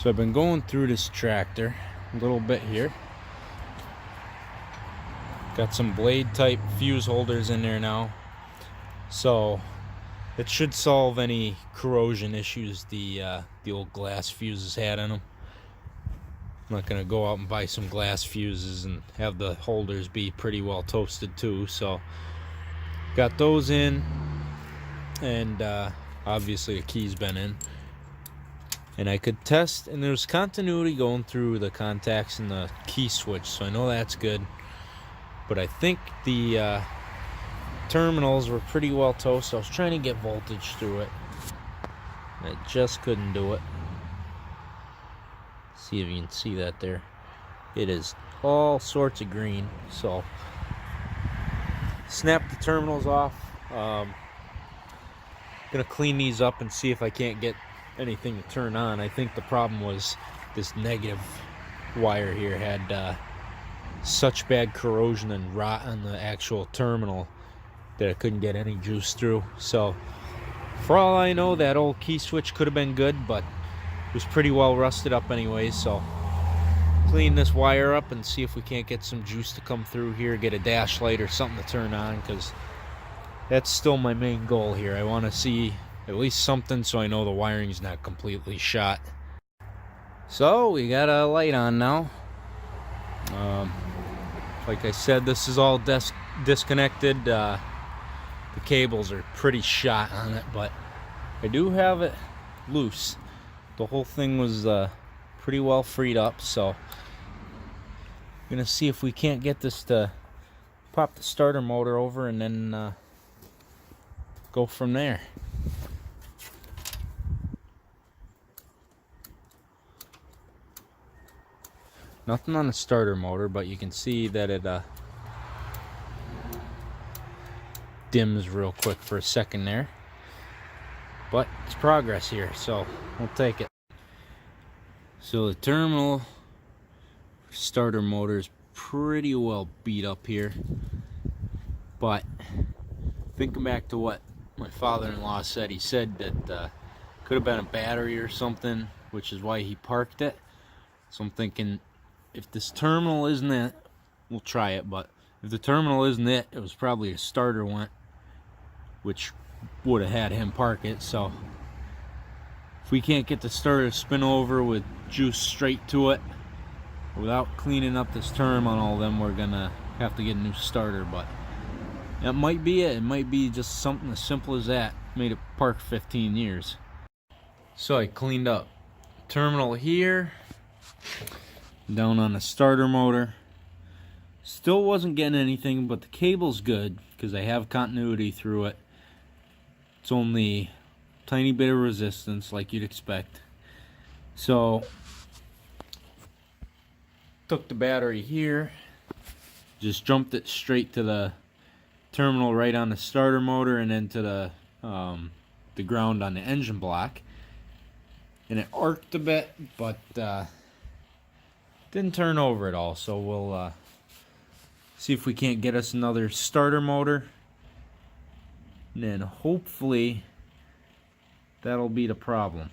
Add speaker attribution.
Speaker 1: So I've been going through this tractor a little bit here. Got some blade type fuse holders in there now, so it should solve any corrosion issues the old glass fuses had in them. I'm not gonna go out and buy some glass fuses and have the holders be pretty well toasted too. So got those in, and obviously a key's been in, and I could test, and there's continuity going through the contacts and the key switch, so I know that's good. But I think the terminals were pretty well toasted. I was trying to get voltage through it, and I just couldn't do it. See if you can see that there. It is all sorts of green. So snap the terminals off. Gonna clean these up and see if I can't get anything to turn on. I think the problem was this negative wire here had such bad corrosion and rot on the actual terminal that I couldn't get any juice through. So for all I know, that old key switch could have been good, but it was pretty well rusted up anyways. So clean this wire up and see if we can't get some juice to come through here, get a dash light or something to turn on, because that's still my main goal here. I want to see at least something so I know the wiring's not completely shot. So we got a light on now. Like I said, this is all disconnected. The cables are pretty shot on it, but I do have it loose. The whole thing was pretty well freed up, so I'm gonna see if we can't get this to pop the starter motor over and then go from there. Nothing on the starter motor, but you can see that it dims real quick for a second there. But it's progress here, so we'll take it. So the terminal starter motor is pretty well beat up here. But thinking back to what my father-in-law said, he said that could have been a battery or something, which is why he parked it. So I'm thinking, if this terminal isn't it, we'll try it, but if the terminal isn't it, it was probably a starter went, which would have had him park it. So if we can't get the starter to spin over with juice straight to it without cleaning up this terminal, then we're gonna have to get a new starter. But that might be it. It might be just something as simple as that. Made it park 15 years. So I cleaned up terminal here, down on the starter motor. Still wasn't getting anything, but the cable's good because I have continuity through it. It's only a tiny bit of resistance like you'd expect. So took the battery here, just jumped it straight to the terminal right on the starter motor, and then to the ground on the engine block, and it arced a bit, but didn't turn over at all. So we'll see if we can't get us another starter motor, and then hopefully that'll be the problem.